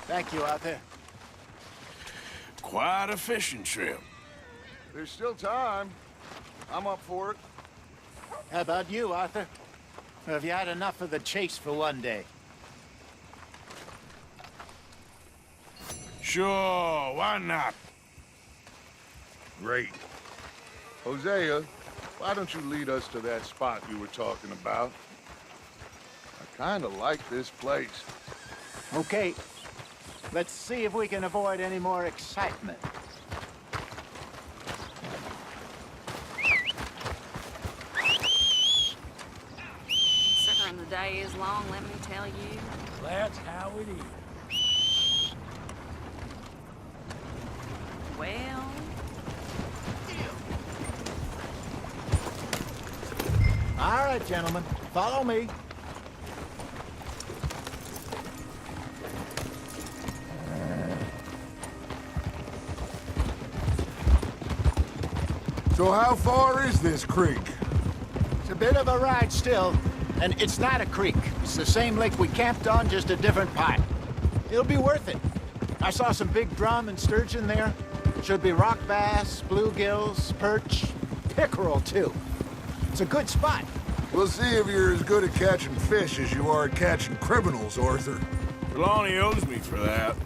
Thank you, Arthur. Quite a fishing trip. There's still time. I'm up for it. How about you, Arthur? Or have you had enough of the chase for one day? Sure, why not? Great. Hosea, why don't you lead us to that spot you were talking about? I kind of like this place. Okay. Let's see if we can avoid any more excitement. Sucker, the day is long, let me tell you. That's how it is. Well, All right, gentlemen. Follow me. So how far is this creek? It's a bit of a ride still, and it's not a creek. It's the same lake we camped on, just a different part. It'll be worth it. I saw some big drum and sturgeon there. Should be rock bass, bluegills, perch, pickerel too. It's a good spot. We'll see if you're as good at catching fish as you are at catching criminals, Arthur. Trelawney owes me for that.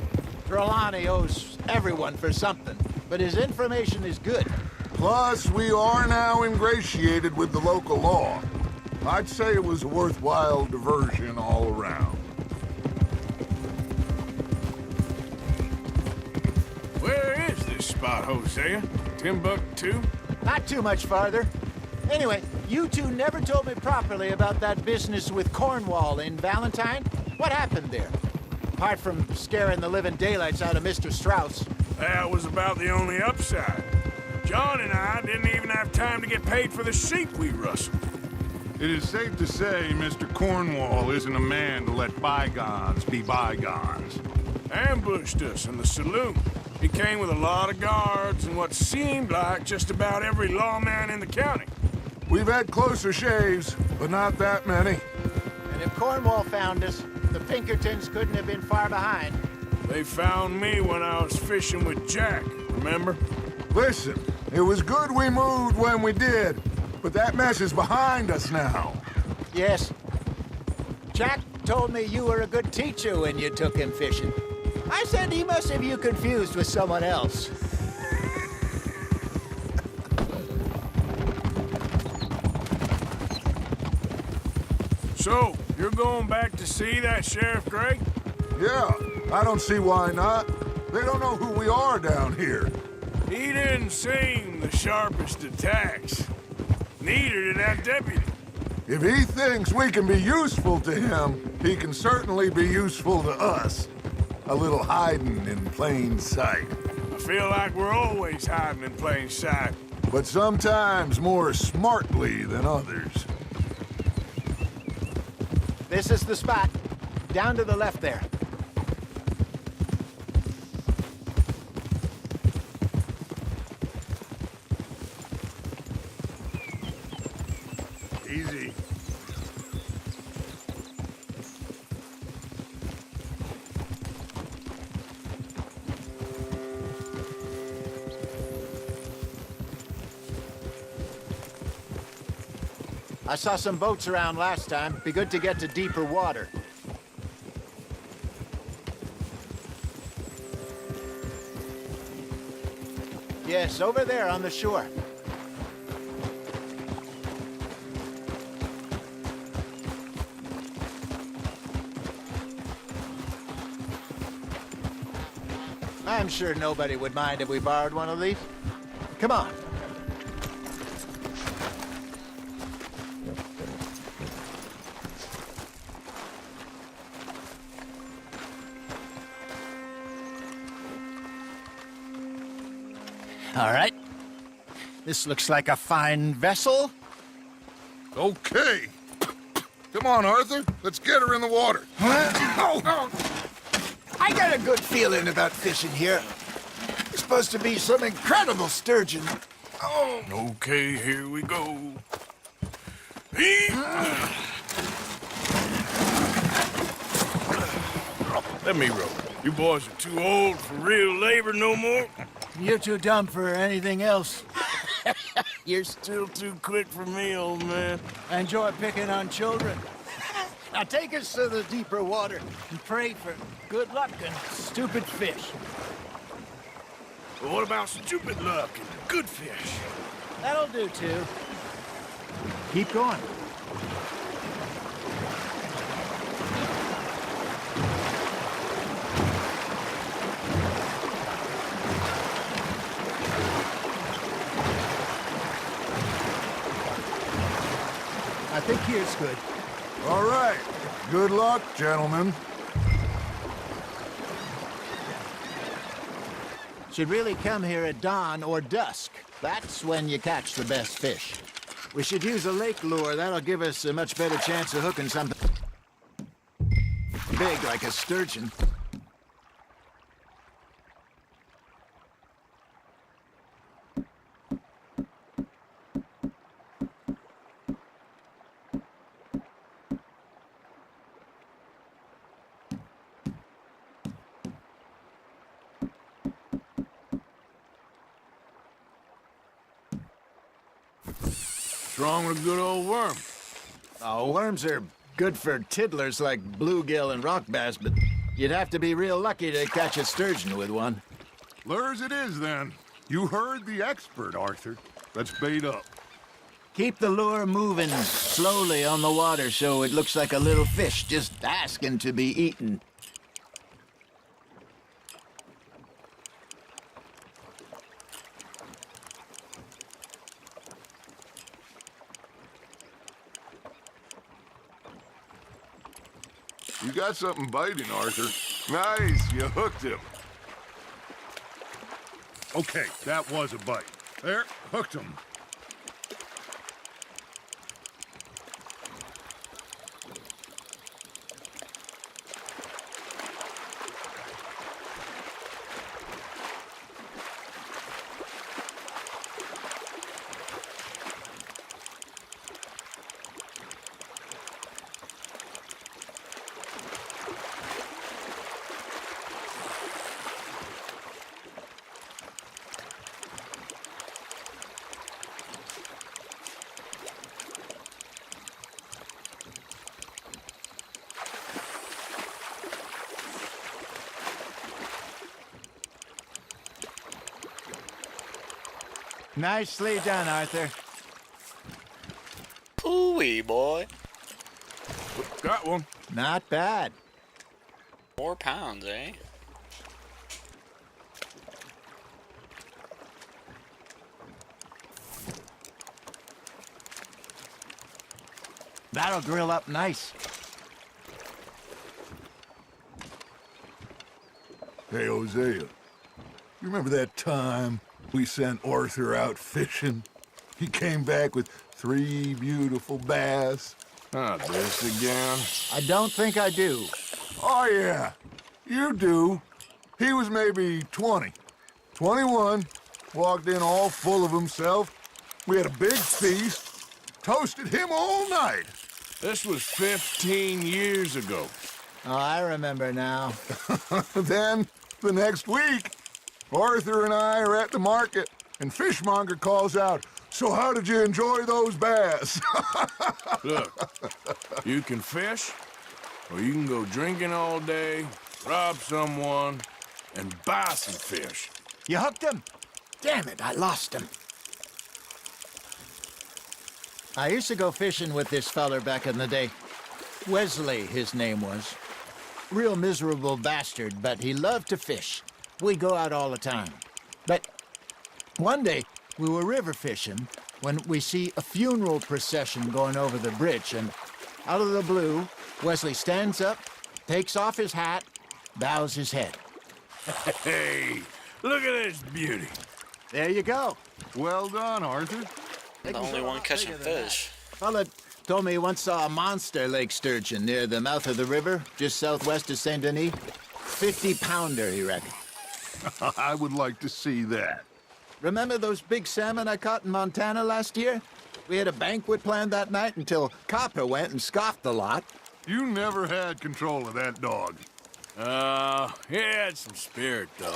Trelawney owes everyone for something, but his information is good. Plus, we are now ingratiated with the local law. I'd say it was a worthwhile diversion all around. Where is this spot, Hosea? Timbuktu? Not too much farther. Anyway, you two never told me properly about that business with Cornwall in Valentine. What happened there? Apart from scaring the living daylights out of Mr. Strauss. That was about the only upside. John and I didn't even have time to get paid for the sheep we rustled. It is safe to say Mr. Cornwall isn't a man to let bygones be bygones. Ambushed us in the saloon. He came with a lot of guards and what seemed like just about every lawman in the county. We've had closer shaves, but not that many. And if Cornwall found us, the Pinkertons couldn't have been far behind. They found me when I was fishing with Jack, remember? Listen, it was good we moved when we did, but that mess is behind us now. Yes. Jack told me you were a good teacher when you took him fishing. I said he must have you confused with someone else. So, you're going back to see that Sheriff Gray? Yeah, I don't see why not. They don't know who we are down here. He didn't seem the sharpest attacks. Neither did that deputy. If he thinks we can be useful to him, he can certainly be useful to us. A little hiding in plain sight. I feel like we're always hiding in plain sight. But sometimes more smartly than others. This is the spot. Down to the left there. Easy. I saw some boats around last time. Be good to get to deeper water. Yes, over there on the shore. I'm sure nobody would mind if we borrowed one of these. Come on. All right. This looks like a fine vessel. Okay. Come on, Arthur. Let's get her in the water. Oh. I got a good feeling about fishing here. It's supposed to be some incredible sturgeon. Oh. Okay, here we go. Let me roll. You boys are too old for real labor no more. You're too dumb for anything else. You're still too quick for me, old man. I enjoy picking on children. Now take us to the deeper water and pray for good luck and stupid fish. But what about stupid luck and good fish? That'll do, too. Keep going. I think here's good. All right. Good luck, gentlemen. Should really come here at dawn or dusk. That's when you catch the best fish. We should use a lake lure. That'll give us a much better chance of hooking something big like a sturgeon. What's wrong with a good old worm? Oh, worms are good for tiddlers like bluegill and rock bass, but you'd have to be real lucky to catch a sturgeon with one. Lures it is, then. You heard the expert, Arthur. Let's bait up. Keep the lure moving slowly on the water so it looks like a little fish just asking to be eaten. You got something biting, Arthur. Nice, you hooked him. Okay, that was a bite. There, hooked him. Nicely done, Arthur. Ooh-wee, boy. Got one. Not bad. 4 pounds, eh? That'll grill up nice. Hey, Hosea. You remember that time we sent Arthur out fishing? He came back with 3 beautiful bass. Not this again. I don't think I do. Oh, yeah. You do. He was maybe 20. 21. Walked in all full of himself. We had a big feast. Toasted him all night. This was 15 years ago. Oh, I remember now. Then, the next week, Arthur and I are at the market, and Fishmonger calls out, "So how did you enjoy those bass?" Look, you can fish, or you can go drinking all day, rob someone, and buy some fish. You hooked him? Damn it, I lost him. I used to go fishing with this feller back in the day. Wesley, his name was. Real miserable bastard, but he loved to fish. We'd go out all the time. But one day, we were river fishing when we see a funeral procession going over the bridge, and out of the blue, Wesley stands up, takes off his hat, bows his head. Hey, look at this beauty. There you go. Well done, Arthur. The only one catching fish. Fella told me he once saw a monster lake sturgeon near the mouth of the river, just southwest of Saint Denis. 50-pounder, he reckoned. I would like to see that. Remember those big salmon I caught in Montana last year? We had a banquet planned that night until Copper went and scoffed the lot. You never had control of that dog. He had some spirit, though.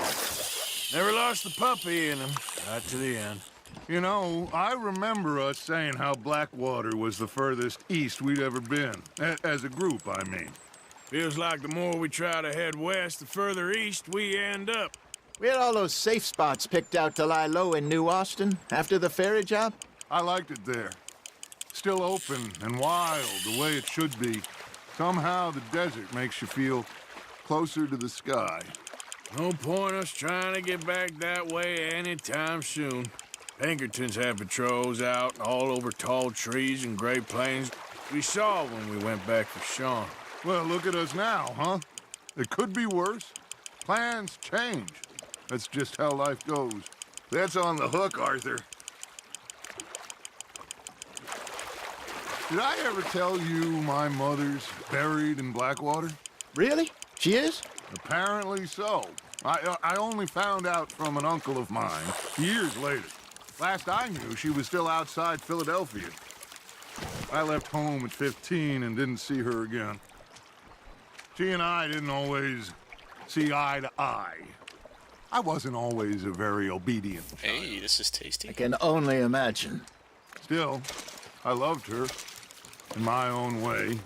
Never lost the puppy in him, right to the end. You know, I remember us saying how Blackwater was the furthest east we'd ever been. As a group, I mean. Feels like the more we try to head west, the further east we end up. We had all those safe spots picked out to lie low in New Austin after the ferry job. I liked it there. Still open and wild, the way it should be. Somehow the desert makes you feel closer to the sky. No point us trying to get back that way anytime soon. Pinkertons had patrols out all over tall trees and Great Plains. We saw when we went back for Sean. Well, look at us now, huh? It could be worse. Plans change. That's just how life goes. That's on the hook, Arthur. Did I ever tell you my mother's buried in Blackwater? Really? She is? Apparently so. I only found out from an uncle of mine years later. Last I knew, she was still outside Philadelphia. I left home at 15 and didn't see her again. She and I didn't always see eye to eye. I wasn't always a very obedient child. Hey, this is tasty. I can only imagine. Still, I loved her in my own way,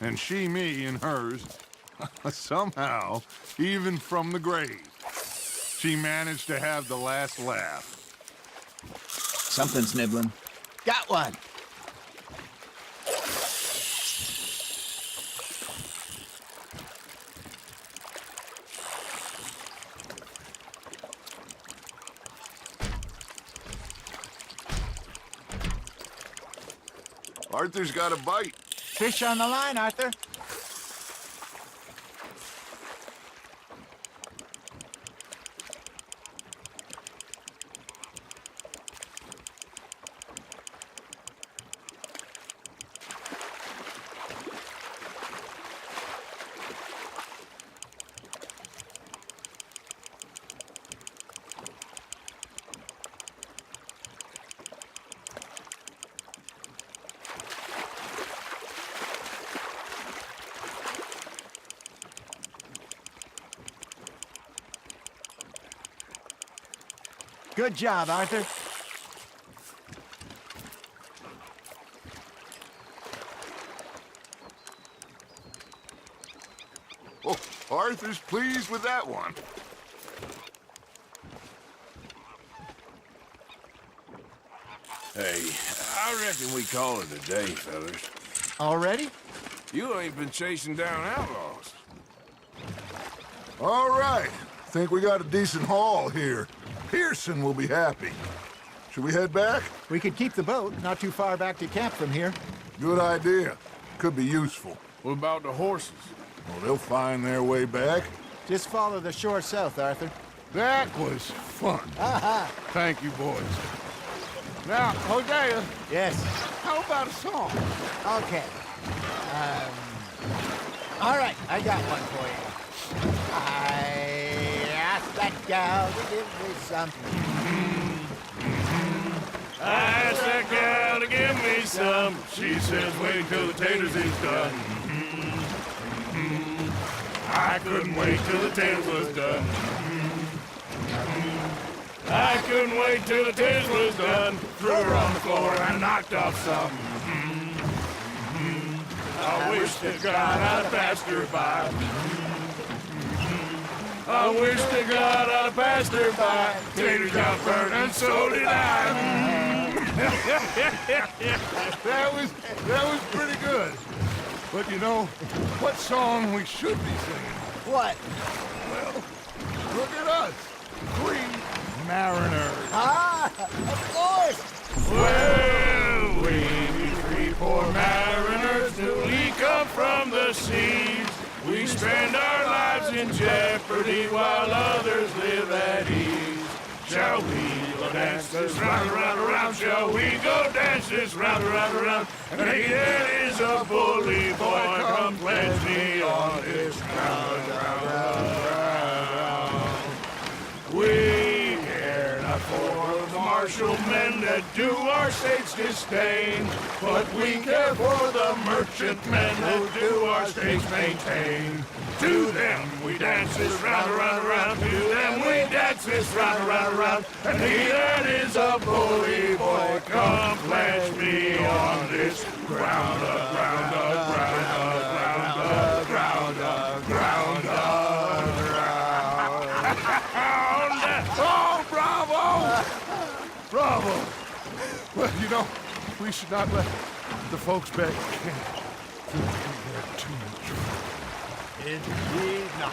and she me in hers. Somehow, even from the grave, she managed to have the last laugh. Something's nibbling. Got one! Arthur's got a bite. Fish on the line, Arthur. Good job, Arthur. Oh, Arthur's pleased with that one. Hey, I reckon we call it a day, fellas. Already? You ain't been chasing down outlaws. All right. Think we got a decent haul here. Pearson will be happy. Should we head back? We could keep the boat not too far back to camp from here. Good idea. Could be useful. What about the horses? Well, they'll find their way back. Just follow the shore south, Arthur. That was fun. Thank you, boys. Now, Hosea, Yes. how about a song? Okay. All right, I got one for you. I asked that gal to give me some. I asked that gal to give me some. She says, wait till the taters is done. I couldn't wait till the taters was done. I couldn't wait till the taste was done. Threw her on the floor and knocked off some. I wish to God I'd passed her by. I wish to God I'd passed her by. Taters got burned and so did I. that was pretty good. But you know, what song we should be singing? What? Well, look at us. 3 mariners. Ah, of course. Well, we 3 poor mariners newly come from the seas. We spend our lives in jeopardy while others live at ease. Shall we go dance this round, around, around? Shall we go dance this round, around, around? Hey, there is a bully boy, come pledge me on this round, round, round, round. We care not for the marsh commercial men that do our state's disdain. But we care for the merchantmen that do our state's maintain. To them we dance this round, around, around. To them we dance this round, around, around. And he that is a bully boy, come pledge me on this ground up, ground up, ground up, ground up, ground up, ground up, ground. Oh, bravo! Bravo! Well, you know, we should not let the folks back camp get too much. Indeed not.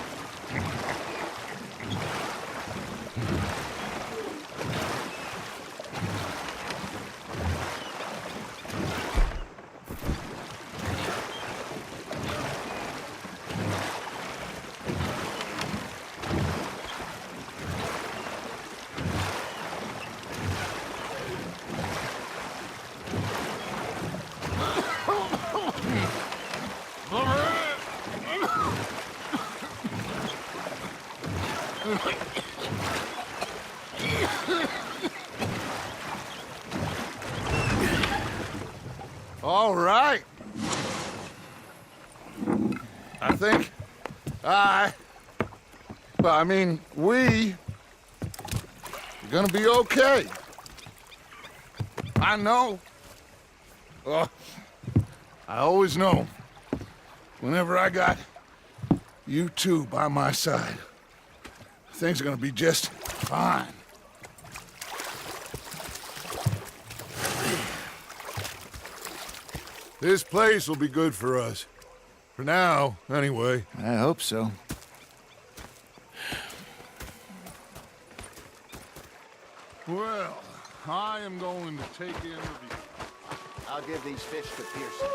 All right. I think we are gonna be okay. I know. I always know. Whenever I got you two by my side, things are gonna be just fine. This place will be good for us. For now, anyway. I hope so. Well, I am going to take in the view. I'll give these fish to Pearson.